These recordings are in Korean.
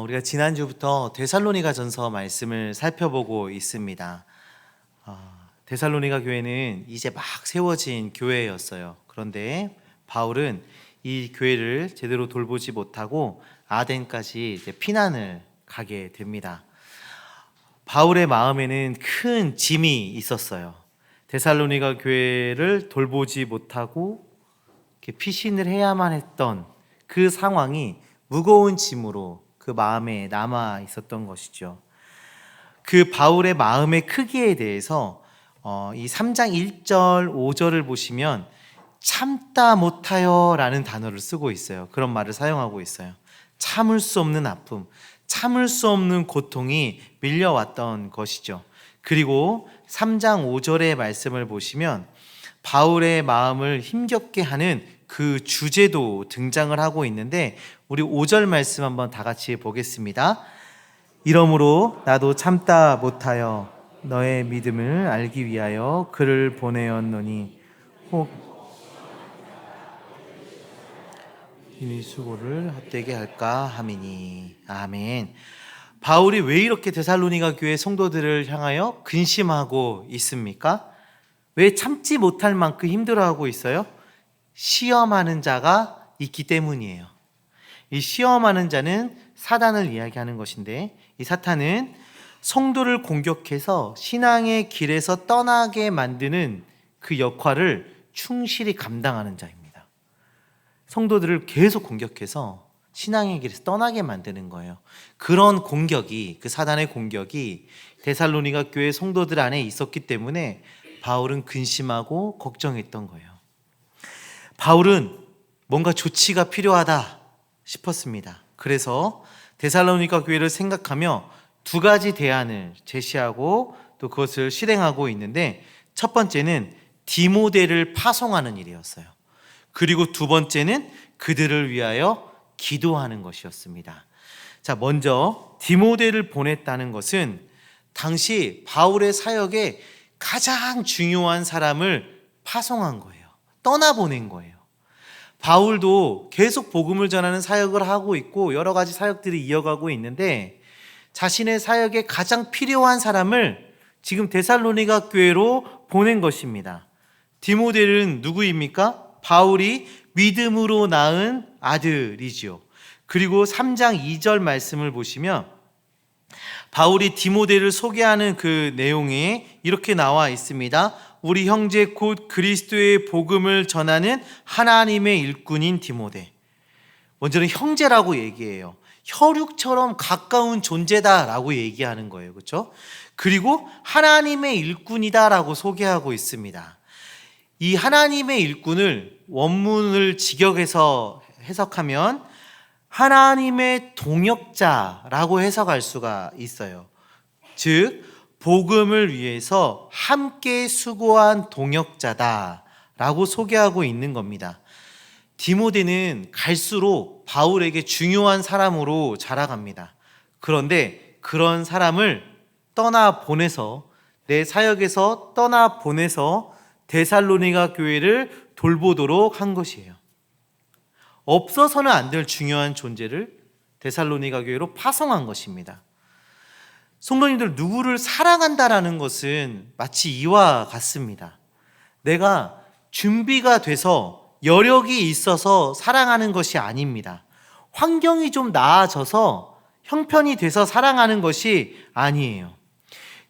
우리가 지난주부터 데살로니가 전서 말씀을 살펴보고 있습니다. 데살로니가 교회는 이제 막 세워진 교회였어요. 그런데 바울은 이 교회를 제대로 돌보지 못하고 아덴까지 이제 피난을 가게 됩니다. 바울의 마음에는 큰 짐이 있었어요. 데살로니가 교회를 돌보지 못하고 이렇게 피신을 해야만 했던 그 상황이 무거운 짐으로 그 마음에 남아 있었던 것이죠. 그 바울의 마음의 크기에 대해서 이 3장 1절 5절을 보시면 참다 못하여 라는 단어를 쓰고 있어요. 그런 말을 사용하고 있어요. 참을 수 없는 아픔, 참을 수 없는 고통이 밀려왔던 것이죠. 그리고 3장 5절의 말씀을 보시면 바울의 마음을 힘겹게 하는 그 주제도 등장을 하고 있는데, 우리 5절 말씀 한번 다 같이 보겠습니다. 이러므로 나도 참다 못하여 너의 믿음을 알기 위하여 그를 보내었노니 혹 이 수고를 헛되게 할까 함이니. 아멘. 바울이 왜 이렇게 데살로니가 교회 성도들을 향하여 근심하고 있습니까? 왜 참지 못할 만큼 힘들어하고 있어요? 시험하는 자가 있기 때문이에요. 이 시험하는 자는 사단을 이야기하는 것인데, 이 사탄은 성도를 공격해서 신앙의 길에서 떠나게 만드는 그 역할을 충실히 감당하는 자입니다. 성도들을 계속 공격해서 신앙의 길에서 떠나게 만드는 거예요. 그런 공격이, 그 사단의 공격이 데살로니가 교회 성도들 안에 있었기 때문에 바울은 근심하고 걱정했던 거예요. 바울은 뭔가 조치가 필요하다 싶었습니다. 그래서 데살로니가 교회를 생각하며 두 가지 대안을 제시하고 또 그것을 실행하고 있는데, 첫 번째는 디모데를 파송하는 일이었어요. 그리고 두 번째는 그들을 위하여 기도하는 것이었습니다. 자, 먼저 디모데를 보냈다는 것은 당시 바울의 사역에 가장 중요한 사람을 파송한 거예요. 떠나보낸 거예요. 바울도 계속 복음을 전하는 사역을 하고 있고 여러 가지 사역들이 이어가고 있는데, 자신의 사역에 가장 필요한 사람을 지금 데살로니가 교회로 보낸 것입니다. 디모데는 누구입니까? 바울이 믿음으로 낳은 아들이지요. 그리고 3장 2절 말씀을 보시면 바울이 디모데를 소개하는 그 내용이 이렇게 나와 있습니다. 우리 형제 곧 그리스도의 복음을 전하는 하나님의 일꾼인 디모데. 먼저는 형제라고 얘기해요. 혈육처럼 가까운 존재다라고 얘기하는 거예요. 그렇죠? 그리고 하나님의 일꾼이다라고 소개하고 있습니다. 이 하나님의 일꾼을 원문을 직역해서 해석하면 하나님의 동역자라고 해석할 수가 있어요. 즉, 복음을 위해서 함께 수고한 동역자다라고 소개하고 있는 겁니다. 디모데는 갈수록 바울에게 중요한 사람으로 자라갑니다. 그런데 그런 사람을 떠나보내서, 내 사역에서 떠나보내서 데살로니가 교회를 돌보도록 한 것이에요. 없어서는 안 될 중요한 존재를 데살로니가 교회로 파송한 것입니다. 성도님들, 누구를 사랑한다라는 것은 마치 이와 같습니다. 내가 준비가 돼서 여력이 있어서 사랑하는 것이 아닙니다. 환경이 좀 나아져서 형편이 돼서 사랑하는 것이 아니에요.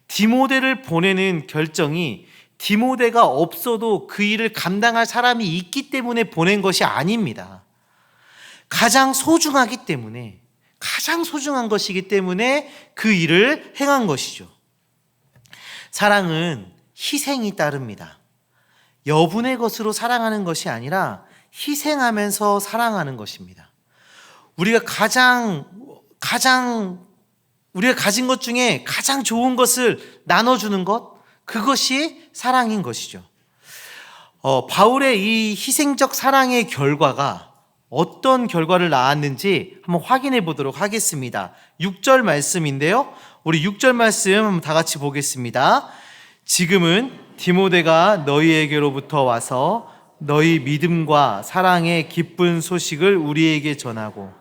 디모데를 보내는 결정이 디모데가 없어도 그 일을 감당할 사람이 있기 때문에 보낸 것이 아닙니다. 가장 소중하기 때문에, 가장 소중한 것이기 때문에 그 일을 행한 것이죠. 사랑은 희생이 따릅니다. 여분의 것으로 사랑하는 것이 아니라 희생하면서 사랑하는 것입니다. 우리가 우리가 가진 것 중에 가장 좋은 것을 나눠주는 것, 그것이 사랑인 것이죠. 바울의 이 희생적 사랑의 결과가 어떤 결과를 낳았는지 한번 확인해 보도록 하겠습니다. 6절 말씀인데요. 우리 6절 말씀 한번 다 같이 보겠습니다. 지금은 디모데가 너희에게로부터 와서 너희 믿음과 사랑의 기쁜 소식을 우리에게 전하고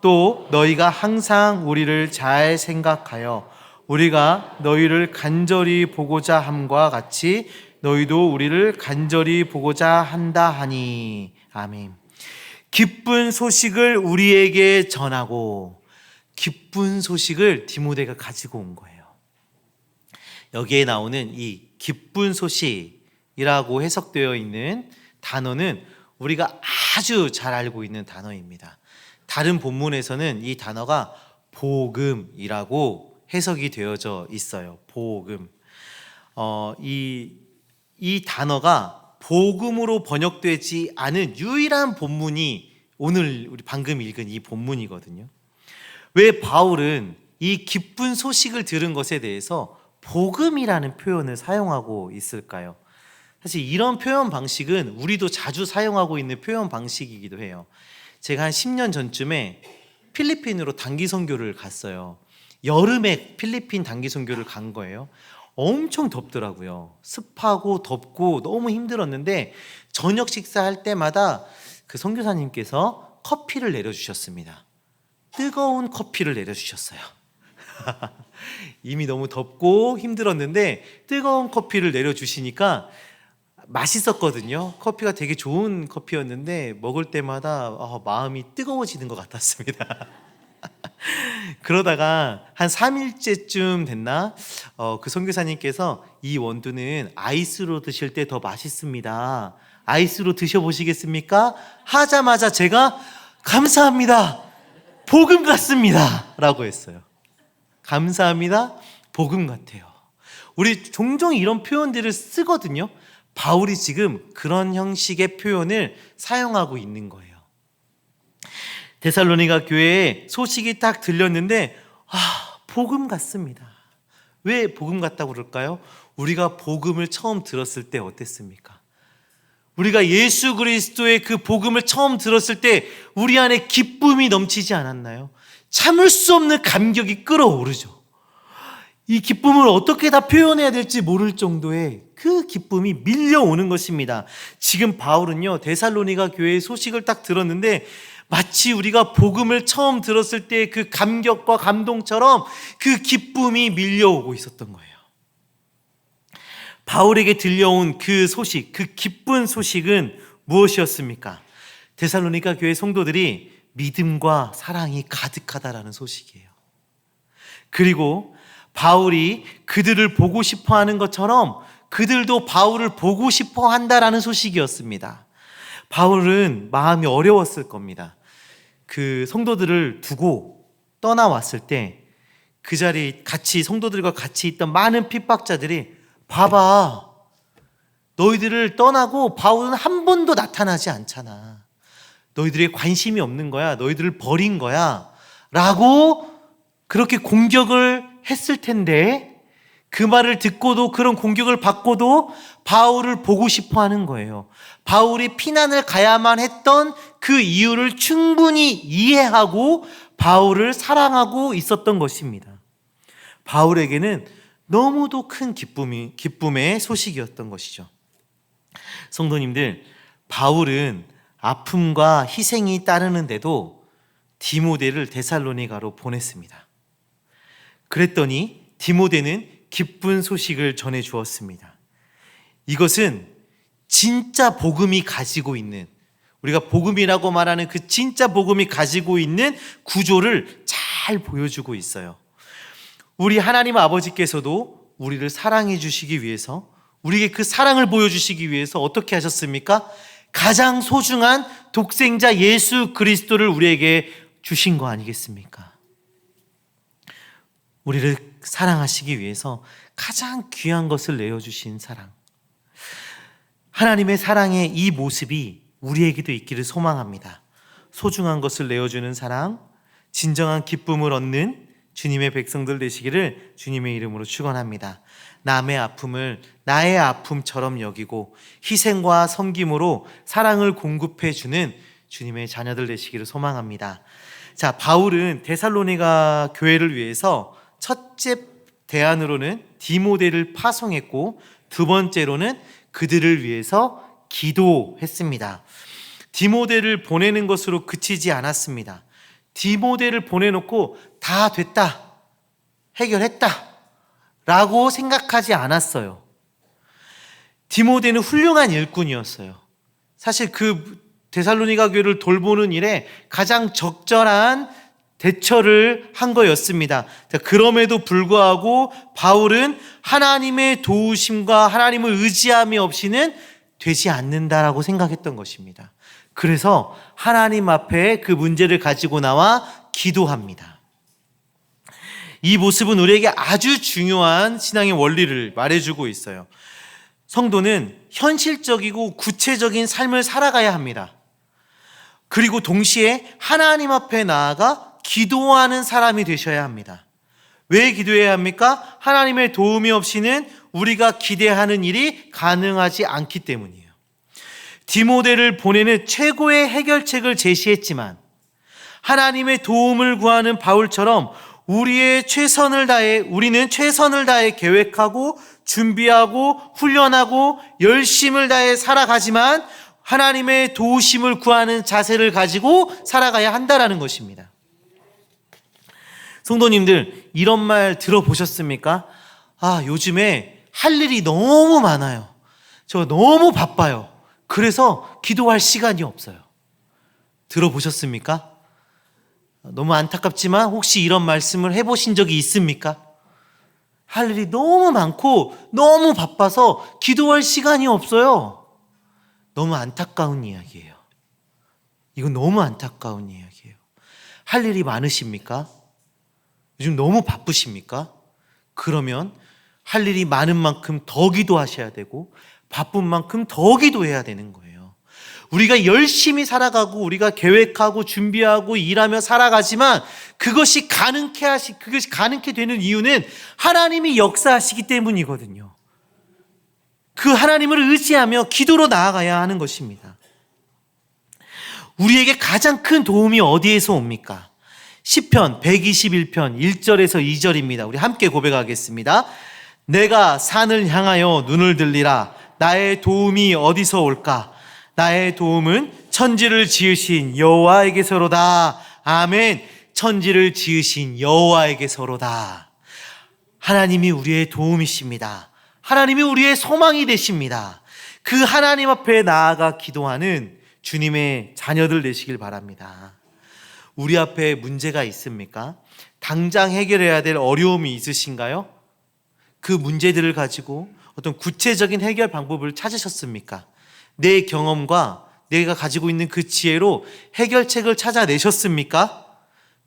또 너희가 항상 우리를 잘 생각하여 우리가 너희를 간절히 보고자 함과 같이 너희도 우리를 간절히 보고자 한다 하니. 아멘. 기쁜 소식을 우리에게 전하고, 기쁜 소식을 디모데가 가지고 온 거예요. 여기에 나오는 이 기쁜 소식이라고 해석되어 있는 단어는 우리가 아주 잘 알고 있는 단어입니다. 다른 본문에서는 이 단어가 복음이라고 해석이 되어져 있어요. 복음. 이 단어가 복음으로 번역되지 않은 유일한 본문이 오늘 우리 방금 읽은 이 본문이거든요. 왜 바울은 이 기쁜 소식을 들은 것에 대해서 복음이라는 표현을 사용하고 있을까요? 사실 이런 표현 방식은 우리도 자주 사용하고 있는 표현 방식이기도 해요. 제가 한 10년 전쯤에 필리핀으로 단기 선교를 갔어요. 여름에 필리핀 단기 선교를 간 거예요. 엄청 덥더라고요. 습하고 덥고 너무 힘들었는데 저녁 식사할 때마다 그 선교사님께서 커피를 내려주셨습니다. 뜨거운 커피를 내려주셨어요. 이미 너무 덥고 힘들었는데 뜨거운 커피를 내려주시니까 맛있었거든요. 커피가 되게 좋은 커피였는데 먹을 때마다 마음이 뜨거워지는 것 같았습니다. 그러다가 한 3일째쯤 됐나? 그 선교사님께서 이 원두는 아이스로 드실 때 더 맛있습니다. 아이스로 드셔보시겠습니까? 하자마자 제가 감사합니다. 복음 같습니다. 라고 했어요. 감사합니다. 복음 같아요. 우리 종종 이런 표현들을 쓰거든요. 바울이 지금 그런 형식의 표현을 사용하고 있는 거예요. 데살로니가 교회에 소식이 딱 들렸는데 복음 같습니다. 왜 복음 같다고 그럴까요? 우리가 복음을 처음 들었을 때 어땠습니까? 우리가 예수 그리스도의 그 복음을 처음 들었을 때 우리 안에 기쁨이 넘치지 않았나요? 참을 수 없는 감격이 끌어오르죠. 이 기쁨을 어떻게 다 표현해야 될지 모를 정도의 그 기쁨이 밀려오는 것입니다. 지금 바울은요, 데살로니가 교회의 소식을 딱 들었는데 마치 우리가 복음을 처음 들었을 때 그 감격과 감동처럼 그 기쁨이 밀려오고 있었던 거예요. 바울에게 들려온 그 소식, 그 기쁜 소식은 무엇이었습니까? 데살로니가 교회 성도들이 믿음과 사랑이 가득하다라는 소식이에요. 그리고 바울이 그들을 보고 싶어 하는 것처럼 그들도 바울을 보고 싶어 한다라는 소식이었습니다. 바울은 마음이 어려웠을 겁니다. 그 성도들을 두고 떠나왔을 때 그 자리 같이 성도들과 같이 있던 많은 핍박자들이 봐봐, 너희들을 떠나고 바울은 한 번도 나타나지 않잖아. 너희들의 관심이 없는 거야. 너희들을 버린 거야. 라고 그렇게 공격을 했을 텐데 그 말을 듣고도 그런 공격을 받고도 바울을 보고 싶어 하는 거예요. 바울이 피난을 가야만 했던 그 이유를 충분히 이해하고 바울을 사랑하고 있었던 것입니다. 바울에게는 너무도 큰 기쁨의 소식이었던 것이죠. 성도님들, 바울은 아픔과 희생이 따르는데도 디모데를 데살로니가로 보냈습니다. 그랬더니 디모데는 기쁜 소식을 전해 주었습니다. 이것은 진짜 복음이 가지고 있는, 우리가 복음이라고 말하는 그 진짜 복음이 가지고 있는 구조를 잘 보여주고 있어요. 우리 하나님 아버지께서도 우리를 사랑해 주시기 위해서, 우리에게 그 사랑을 보여주시기 위해서 어떻게 하셨습니까? 가장 소중한 독생자 예수 그리스도를 우리에게 주신 거 아니겠습니까? 우리를 사랑하시기 위해서 가장 귀한 것을 내어주신 사랑. 하나님의 사랑의 이 모습이 우리에게도 있기를 소망합니다. 소중한 것을 내어주는 사랑, 진정한 기쁨을 얻는 주님의 백성들 되시기를 주님의 이름으로 축원합니다. 남의 아픔을 나의 아픔처럼 여기고 희생과 섬김으로 사랑을 공급해 주는 주님의 자녀들 되시기를 소망합니다. 자, 바울은 데살로니가 교회를 위해서 첫째 대안으로는 디모데를 파송했고 두 번째로는 그들을 위해서 기도했습니다. 디모데를 보내는 것으로 그치지 않았습니다. 디모데를 보내놓고 다 됐다, 해결했다 라고 생각하지 않았어요. 디모데는 훌륭한 일꾼이었어요. 사실 그 데살로니가 교회를 돌보는 일에 가장 적절한 대처를 한 거였습니다. 그럼에도 불구하고 바울은 하나님의 도우심과 하나님을 의지함이 없이는 되지 않는다라고 생각했던 것입니다. 그래서 하나님 앞에 그 문제를 가지고 나와 기도합니다. 이 모습은 우리에게 아주 중요한 신앙의 원리를 말해주고 있어요. 성도는 현실적이고 구체적인 삶을 살아가야 합니다. 그리고 동시에 하나님 앞에 나아가 기도하는 사람이 되셔야 합니다. 왜 기도해야 합니까? 하나님의 도움이 없이는 우리가 기대하는 일이 가능하지 않기 때문이에요. 디모데를 보내는 최고의 해결책을 제시했지만 하나님의 도움을 구하는 바울처럼 우리는 최선을 다해 계획하고 준비하고 훈련하고 열심을 다해 살아가지만 하나님의 도우심을 구하는 자세를 가지고 살아가야 한다라는 것입니다. 성도님들, 이런 말 들어보셨습니까? 요즘에 할 일이 너무 많아요. 저 너무 바빠요. 그래서 기도할 시간이 없어요. 들어보셨습니까? 너무 안타깝지만 혹시 이런 말씀을 해보신 적이 있습니까? 할 일이 너무 많고 너무 바빠서 기도할 시간이 없어요. 너무 안타까운 이야기예요. 이건 너무 안타까운 이야기예요. 할 일이 많으십니까? 요즘 너무 바쁘십니까? 그러면 할 일이 많은 만큼 더 기도하셔야 되고 바쁜 만큼 더 기도해야 되는 거예요. 우리가 열심히 살아가고 우리가 계획하고 준비하고 일하며 살아가지만 그것이 가능케 되는 이유는 하나님이 역사하시기 때문이거든요. 그 하나님을 의지하며 기도로 나아가야 하는 것입니다. 우리에게 가장 큰 도움이 어디에서 옵니까? 시편 121편 1절에서 2절입니다. 우리 함께 고백하겠습니다. 내가 산을 향하여 눈을 들리라. 나의 도움이 어디서 올까? 나의 도움은 천지를 지으신 여호와에게서로다. 아멘. 천지를 지으신 여호와에게서로다. 하나님이 우리의 도움이십니다. 하나님이 우리의 소망이 되십니다. 그 하나님 앞에 나아가 기도하는 주님의 자녀들 되시길 바랍니다. 우리 앞에 문제가 있습니까? 당장 해결해야 될 어려움이 있으신가요? 그 문제들을 가지고 어떤 구체적인 해결 방법을 찾으셨습니까? 내 경험과 내가 가지고 있는 그 지혜로 해결책을 찾아내셨습니까?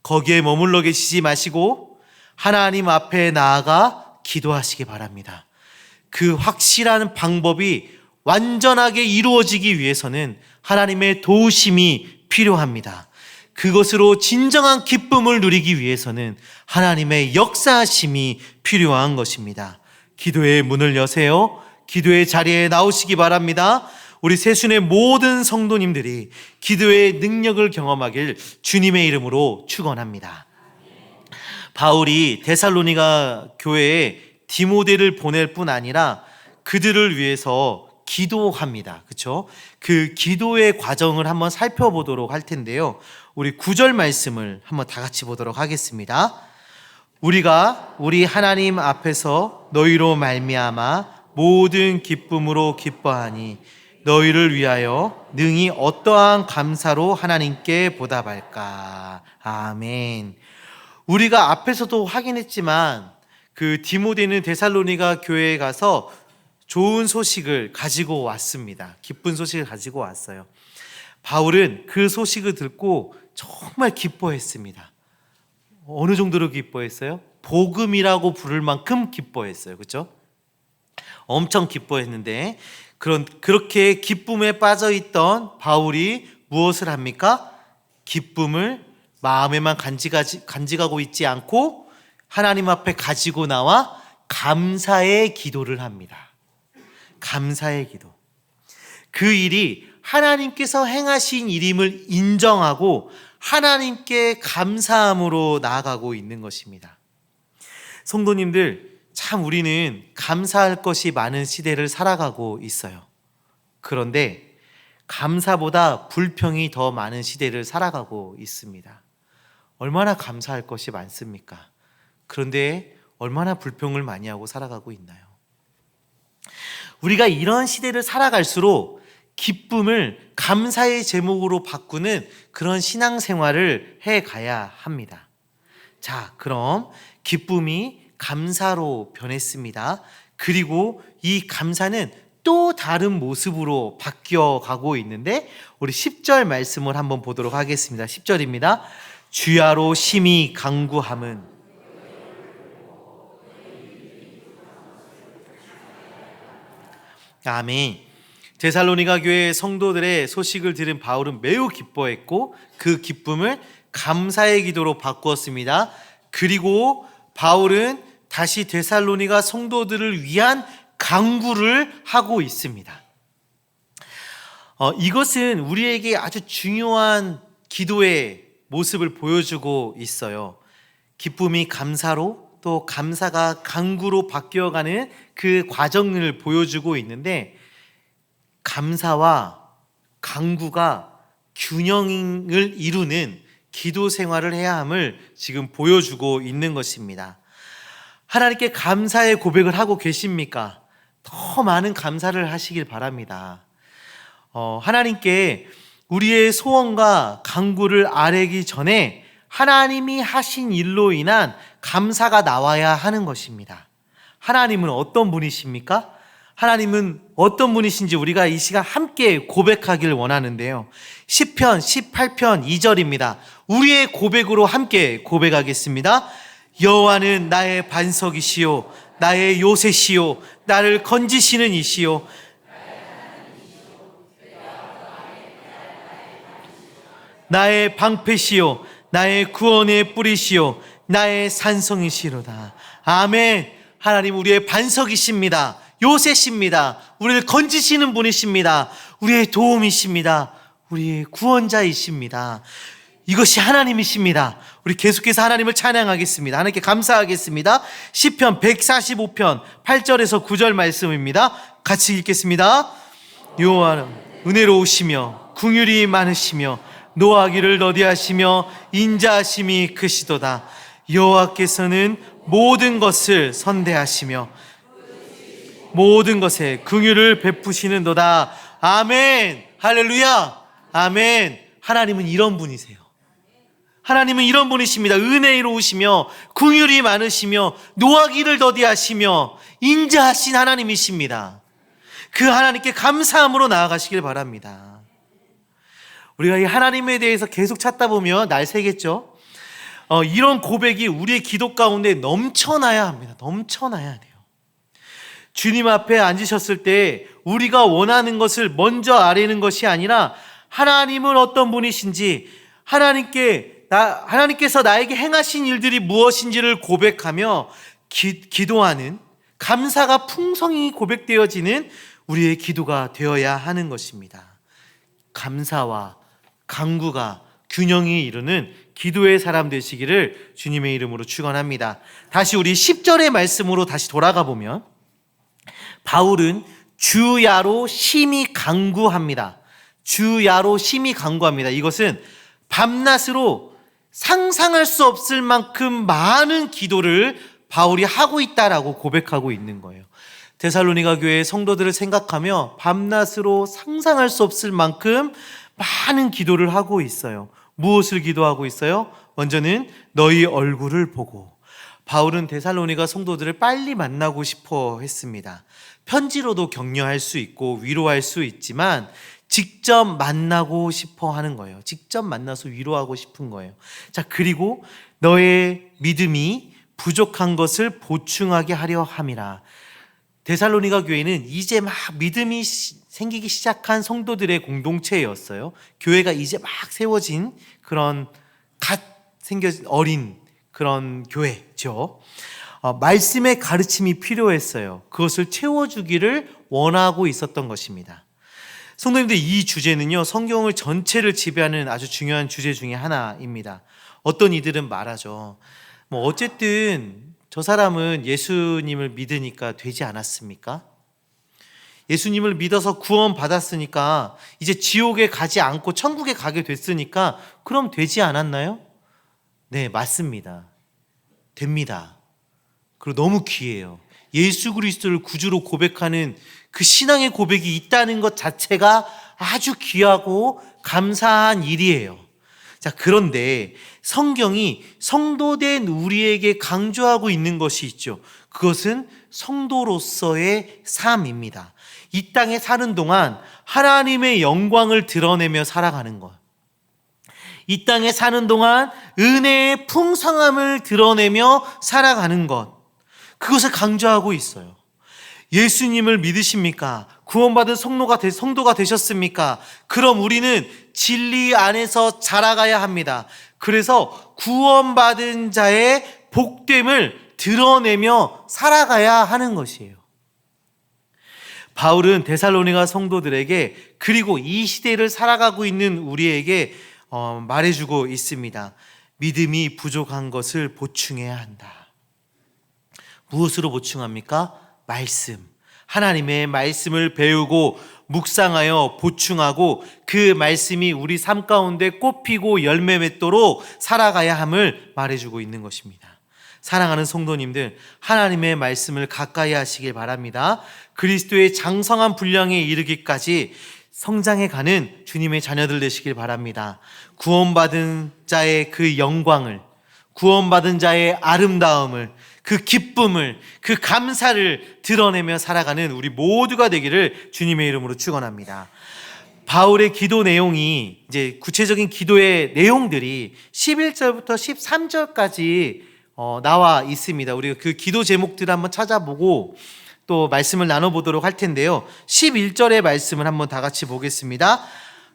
거기에 머물러 계시지 마시고 하나님 앞에 나아가 기도하시기 바랍니다. 그 확실한 방법이 완전하게 이루어지기 위해서는 하나님의 도우심이 필요합니다. 그것으로 진정한 기쁨을 누리기 위해서는 하나님의 역사하심이 필요한 것입니다. 기도의 문을 여세요. 기도의 자리에 나오시기 바랍니다. 우리 새순의 모든 성도님들이 기도의 능력을 경험하길 주님의 이름으로 축원합니다. 바울이 데살로니가 교회에 디모데를 보낼 뿐 아니라 그들을 위해서 기도합니다. 그렇죠? 그 기도의 과정을 한번 살펴보도록 할 텐데요. 우리 9절 말씀을 한번 다 같이 보도록 하겠습니다. 우리가 우리 하나님 앞에서 너희로 말미암아 모든 기쁨으로 기뻐하니 너희를 위하여 능히 어떠한 감사로 하나님께 보답할까. 아멘. 우리가 앞에서도 확인했지만 그 디모데는 데살로니가 교회에 가서 좋은 소식을 가지고 왔습니다. 기쁜 소식을 가지고 왔어요. 바울은 그 소식을 듣고 정말 기뻐했습니다. 어느 정도로 기뻐했어요? 복음이라고 부를 만큼 기뻐했어요. 그렇죠? 엄청 기뻐했는데 그렇게 기쁨에 빠져있던 바울이 무엇을 합니까? 기쁨을 마음에만 간직하고 있지 않고 하나님 앞에 가지고 나와 감사의 기도를 합니다. 감사의 기도. 그 일이 하나님께서 행하신 일임을 인정하고 하나님께 감사함으로 나아가고 있는 것입니다. 성도님들, 참 우리는 감사할 것이 많은 시대를 살아가고 있어요. 그런데 감사보다 불평이 더 많은 시대를 살아가고 있습니다. 얼마나 감사할 것이 많습니까? 그런데 얼마나 불평을 많이 하고 살아가고 있나요? 우리가 이런 시대를 살아갈수록 기쁨을 감사의 제목으로 바꾸는 그런 신앙생활을 해가야 합니다. 자, 그럼 기쁨이 감사로 변했습니다. 그리고 이 감사는 또 다른 모습으로 바뀌어가고 있는데 우리 10절 말씀을 한번 보도록 하겠습니다. 10절입니다. 주야로 심히 간구함은 아멘. 데살로니가 교회 성도들의 소식을 들은 바울은 매우 기뻐했고 그 기쁨을 감사의 기도로 바꾸었습니다. 그리고 바울은 다시 데살로니가 성도들을 위한 간구를 하고 있습니다. 이것은 우리에게 아주 중요한 기도의 모습을 보여주고 있어요. 기쁨이 감사로 또 감사가 간구로 바뀌어가는 그 과정을 보여주고 있는데 감사와 간구가 균형을 이루는 기도 생활을 해야 함을 지금 보여주고 있는 것입니다. 하나님께 감사의 고백을 하고 계십니까? 더 많은 감사를 하시길 바랍니다. 하나님께 우리의 소원과 간구를 아뢰기 전에 하나님이 하신 일로 인한 감사가 나와야 하는 것입니다. 하나님은 어떤 분이십니까? 하나님은 어떤 분이신지 우리가 이 시간 함께 고백하길 원하는데요. 시편 18편 2절입니다. 우리의 고백으로 함께 고백하겠습니다. 여호와는 나의 반석이시요 나의 요새시요 나를 건지시는 이시요 나의 방패시요 나의 구원의 뿌리시요 나의 산성이시로다. 아멘. 하나님 우리의 반석이십니다. 요새십니다. 우리를 건지시는 분이십니다. 우리의 도움이십니다. 우리의 구원자이십니다. 이것이 하나님이십니다. 우리 계속해서 하나님을 찬양하겠습니다. 하나님께 감사하겠습니다. 시편 145편 8절에서 9절 말씀입니다. 같이 읽겠습니다. 여호와는 은혜로우시며 긍휼이 많으시며 노하기를 더디하시며 인자하심이 크시도다. 여호와께서는 모든 것을 선대하시며 모든 것에 긍휼을 베푸시는도다. 아멘. 할렐루야. 아멘. 하나님은 이런 분이세요. 하나님은 이런 분이십니다. 은혜로우시며 긍휼이 많으시며 노하기를 더디하시며 인자하신 하나님이십니다. 그 하나님께 감사함으로 나아가시길 바랍니다. 우리가 이 하나님에 대해서 계속 찾다 보면 날 새겠죠. 이런 고백이 우리의 기도 가운데 넘쳐나야 합니다. 넘쳐나야 돼요. 주님 앞에 앉으셨을 때 우리가 원하는 것을 먼저 아뢰는 것이 아니라 하나님은 어떤 분이신지, 하나님께서 나에게 행하신 일들이 무엇인지를 고백하며 기도하는, 감사가 풍성히 고백되어지는 우리의 기도가 되어야 하는 것입니다. 감사와 간구가 균형이 이루는 기도의 사람 되시기를 주님의 이름으로 축원합니다. 다시 우리 10절의 말씀으로 다시 돌아가 보면 바울은 주야로 심히 간구합니다. 주야로 심히 간구합니다. 이것은 밤낮으로 상상할 수 없을 만큼 많은 기도를 바울이 하고 있다라고 고백하고 있는 거예요. 데살로니가 교회의 성도들을 생각하며 밤낮으로 상상할 수 없을 만큼 많은 기도를 하고 있어요. 무엇을 기도하고 있어요? 먼저는 너희 얼굴을 보고. 바울은 데살로니가 성도들을 빨리 만나고 싶어 했습니다. 편지로도 격려할 수 있고 위로할 수 있지만 직접 만나고 싶어 하는 거예요. 직접 만나서 위로하고 싶은 거예요. 자, 그리고 너의 믿음이 부족한 것을 보충하게 하려 함이라. 데살로니가 교회는 이제 막 믿음이 생기기 시작한 성도들의 공동체였어요. 교회가 이제 막 세워진 그런 갓 생겨진 어린 그런 교회죠. 말씀의 가르침이 필요했어요. 그것을 채워주기를 원하고 있었던 것입니다. 성도님들, 이 주제는요, 성경을 전체를 지배하는 아주 중요한 주제 중에 하나입니다. 어떤 이들은 말하죠. 어쨌든 저 사람은 예수님을 믿으니까 되지 않았습니까? 예수님을 믿어서 구원 받았으니까 이제 지옥에 가지 않고 천국에 가게 됐으니까 그럼 되지 않았나요? 네, 맞습니다. 됩니다. 그리고 너무 귀해요. 예수 그리스도를 구주로 고백하는 그 신앙의 고백이 있다는 것 자체가 아주 귀하고 감사한 일이에요. 자, 그런데 성경이 성도된 우리에게 강조하고 있는 것이 있죠. 그것은 성도로서의 삶입니다. 이 땅에 사는 동안 하나님의 영광을 드러내며 살아가는 것. 이 땅에 사는 동안 은혜의 풍성함을 드러내며 살아가는 것. 그것을 강조하고 있어요. 예수님을 믿으십니까? 구원받은 성도가 되셨습니까? 그럼 우리는 진리 안에서 자라가야 합니다. 그래서 구원받은 자의 복됨을 드러내며 살아가야 하는 것이에요. 바울은 데살로니가 성도들에게, 그리고 이 시대를 살아가고 있는 우리에게 말해주고 있습니다. 믿음이 부족한 것을 보충해야 한다. 무엇으로 보충합니까? 말씀. 하나님의 말씀을 배우고 묵상하여 보충하고 그 말씀이 우리 삶 가운데 꽃피고 열매 맺도록 살아가야 함을 말해주고 있는 것입니다. 사랑하는 성도님들, 하나님의 말씀을 가까이 하시길 바랍니다. 그리스도의 장성한 분량에 이르기까지 성장해가는 주님의 자녀들 되시길 바랍니다. 구원받은 자의 그 영광을, 구원받은 자의 아름다움을, 그 기쁨을, 그 감사를 드러내며 살아가는 우리 모두가 되기를 주님의 이름으로 축원합니다. 바울의 기도 내용이, 이제 구체적인 기도의 내용들이 11절부터 13절까지 나와 있습니다. 우리가 그 기도 제목들을 한번 찾아보고 또 말씀을 나눠보도록 할 텐데요. 11절의 말씀을 한번 다 같이 보겠습니다.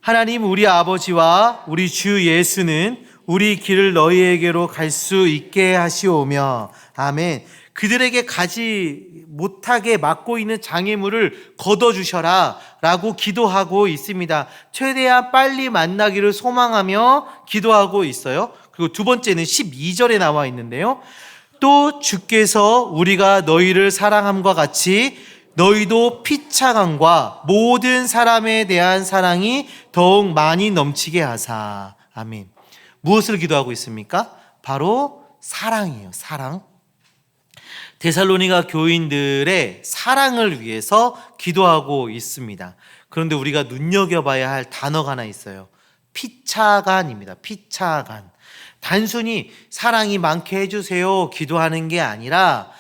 하나님 우리 아버지와 우리 주 예수는 우리 길을 너희에게로 갈 수 있게 하시오며, 아멘. 그들에게 가지 못하게 막고 있는 장애물을 걷어주셔라 라고 기도하고 있습니다. 최대한 빨리 만나기를 소망하며 기도하고 있어요. 그리고 두 번째는 12절에 나와 있는데요. 또 주께서 우리가 너희를 사랑함과 같이 너희도 피차감과 모든 사람에 대한 사랑이 더욱 많이 넘치게 하사. 아멘. 무엇을 기도하고 있습니까? 바로 사랑이에요. 사랑. 데살로니가 교인들의 사랑을 위해서 기도하고 있습니다. 그런데 우리가 눈여겨봐야 할 단어가 하나 있어요. 피차간입니다. 피차간. 단순히 사랑이 많게 해주세요 기도하는 게 아니라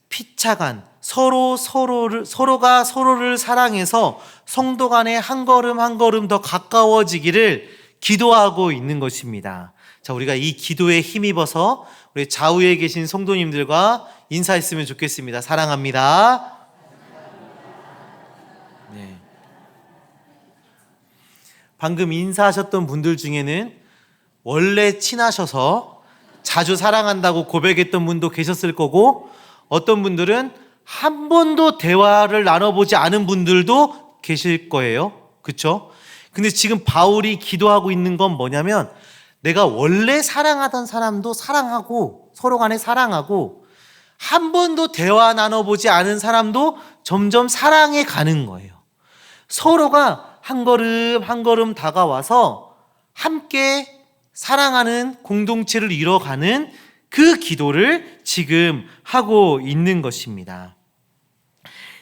피차간, 서로가 서로를 사랑해서 성도 간에 한 걸음 한 걸음 더 가까워지기를 기도하고 있는 것입니다. 자, 우리가 이 기도에 힘입어서 우리 좌우에 계신 성도님들과 인사했으면 좋겠습니다. 사랑합니다. 네. 방금 인사하셨던 분들 중에는 원래 친하셔서 자주 사랑한다고 고백했던 분도 계셨을 거고, 어떤 분들은 한 번도 대화를 나눠보지 않은 분들도 계실 거예요. 그렇죠? 근데 지금 바울이 기도하고 있는 건 뭐냐면, 내가 원래 사랑하던 사람도 사랑하고 서로 간에 사랑하고 한 번도 대화 나눠보지 않은 사람도 점점 사랑해 가는 거예요. 서로가 한 걸음 한 걸음 다가와서 함께 사랑하는 공동체를 이뤄가는 그 기도를 지금 하고 있는 것입니다.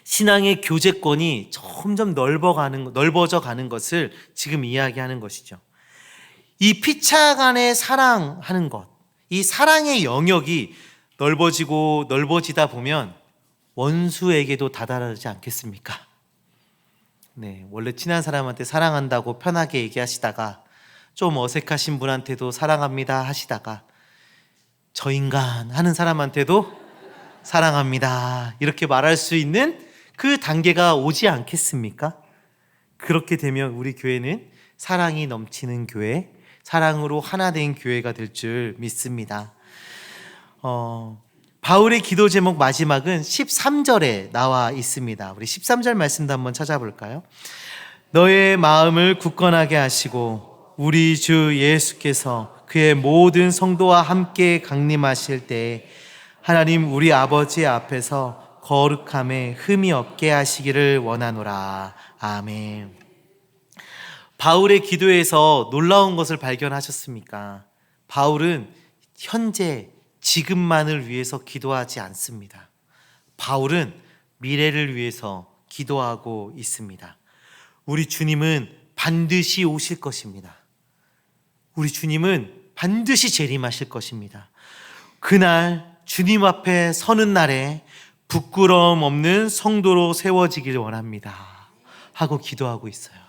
신앙의 교제권이 점점 넓어져 가는 것을 지금 이야기하는 것이죠. 이 피차간에 사랑하는 것, 이 사랑의 영역이 넓어지다 보면 원수에게도 다다르지 않겠습니까? 네, 원래 친한 사람한테 사랑한다고 편하게 얘기하시다가 좀 어색하신 분한테도 사랑합니다 하시다가 저 인간 하는 사람한테도 사랑합니다 이렇게 말할 수 있는 그 단계가 오지 않겠습니까? 그렇게 되면 우리 교회는 사랑이 넘치는 교회, 사랑으로 하나 된 교회가 될 줄 믿습니다. 바울의 기도 제목 마지막은 13절에 나와 있습니다. 우리 13절 말씀도 한번 찾아볼까요? 너의 마음을 굳건하게 하시고 우리 주 예수께서 그의 모든 성도와 함께 강림하실 때 하나님 우리 아버지 앞에서 거룩함에 흠이 없게 하시기를 원하노라. 아멘. 바울의 기도에서 놀라운 것을 발견하셨습니까? 바울은 현재 지금만을 위해서 기도하지 않습니다. 바울은 미래를 위해서 기도하고 있습니다. 우리 주님은 반드시 오실 것입니다. 우리 주님은 반드시 재림하실 것입니다. 그날 주님 앞에 서는 날에 부끄러움 없는 성도로 세워지길 원합니다 하고 기도하고 있어요.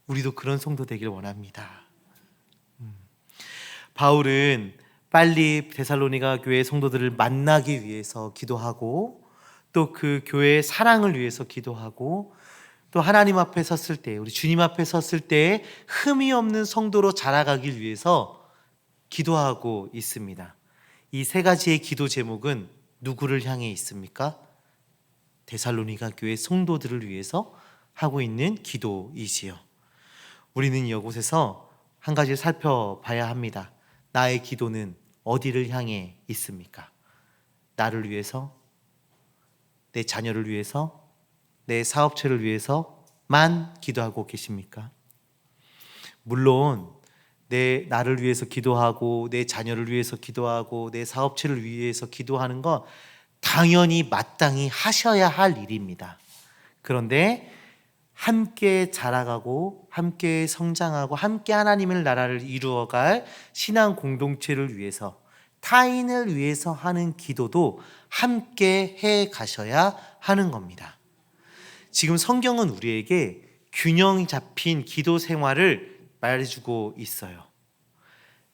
우리도 그런 성도 되길 원합니다. 바울은 빨리 데살로니가 교회 성도들을 만나기 위해서 기도하고 또 그 교회의 사랑을 위해서 기도하고 또 하나님 앞에 섰을 때, 우리 주님 앞에 섰을 때 흠이 없는 성도로 자라가길 위해서 기도하고 있습니다. 이 세 가지의 기도 제목은 누구를 향해 있습니까? 데살로니가 교회 성도들을 위해서 하고 있는 기도이지요. 우리는 이곳에서 한 가지를 살펴봐야 합니다. 나의 기도는 어디를 향해 있습니까? 나를 위해서, 내 자녀를 위해서, 내 사업체를 위해서만 기도하고 계십니까? 물론 나를 위해서 기도하고 내 자녀를 위해서 기도하고 내 사업체를 위해서 기도하는 건 당연히 마땅히 하셔야 할 일입니다. 그런데 함께 자라가고 함께 성장하고 함께 하나님의 나라를 이루어갈 신앙 공동체를 위해서, 타인을 위해서 하는 기도도 함께 해 가셔야 하는 겁니다. 지금 성경은 우리에게 균형 잡힌 기도 생활을 말해주고 있어요.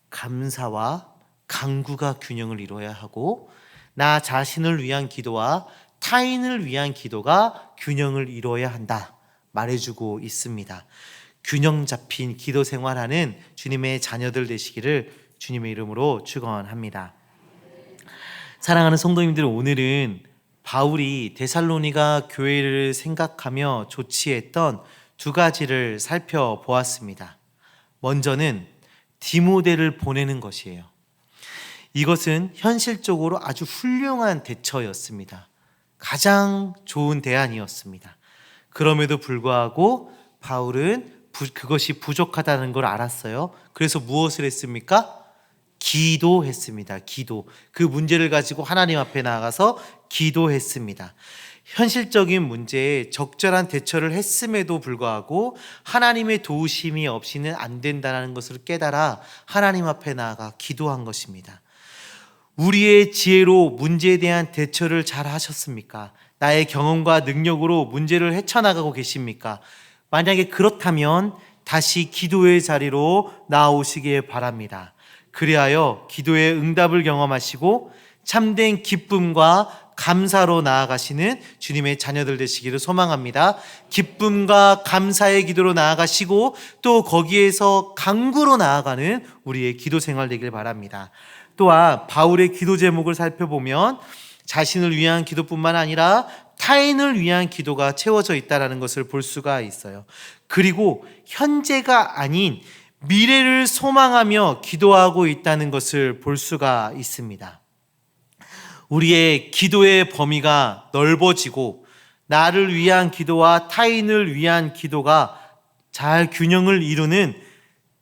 감사와 간구가 균형을 이루어야 하고 나 자신을 위한 기도와 타인을 위한 기도가 균형을 이루어야 한다 말해주고 있습니다. 균형 잡힌 기도 생활하는 주님의 자녀들 되시기를 주님의 이름으로 축원합니다. 사랑하는 성도님들, 오늘은 바울이 데살로니가 교회를 생각하며 조치했던 두 가지를 살펴보았습니다. 먼저는 디모데를 보내는 것이에요. 이것은 현실적으로 아주 훌륭한 대처였습니다. 가장 좋은 대안이었습니다. 그럼에도 불구하고 바울은 그것이 부족하다는 걸 알았어요. 그래서 무엇을 했습니까? 기도했습니다. 기도. 그 문제를 가지고 하나님 앞에 나가서 기도했습니다. 현실적인 문제에 적절한 대처를 했음에도 불구하고 하나님의 도우심이 없이는 안 된다는 것을 깨달아 하나님 앞에 나아가 기도한 것입니다. 우리의 지혜로 문제에 대한 대처를 잘 하셨습니까? 나의 경험과 능력으로 문제를 헤쳐나가고 계십니까? 만약에 그렇다면 다시 기도의 자리로 나오시길 바랍니다. 그리하여 기도의 응답을 경험하시고 참된 기쁨과 감사로 나아가시는 주님의 자녀들 되시기를 소망합니다. 기쁨과 감사의 기도로 나아가시고 또 거기에서 간구로 나아가는 우리의 기도 생활 되길 바랍니다. 또한 바울의 기도 제목을 살펴보면 자신을 위한 기도뿐만 아니라 타인을 위한 기도가 채워져 있다는 것을 볼 수가 있어요. 그리고 현재가 아닌 미래를 소망하며 기도하고 있다는 것을 볼 수가 있습니다. 우리의 기도의 범위가 넓어지고 나를 위한 기도와 타인을 위한 기도가 잘 균형을 이루는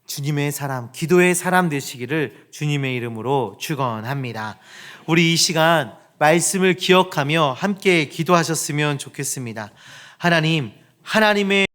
주님의 사람, 기도의 사람 되시기를 주님의 이름으로 축원합니다. 우리 이 시간 말씀을 기억하며 함께 기도하셨으면 좋겠습니다. 하나님의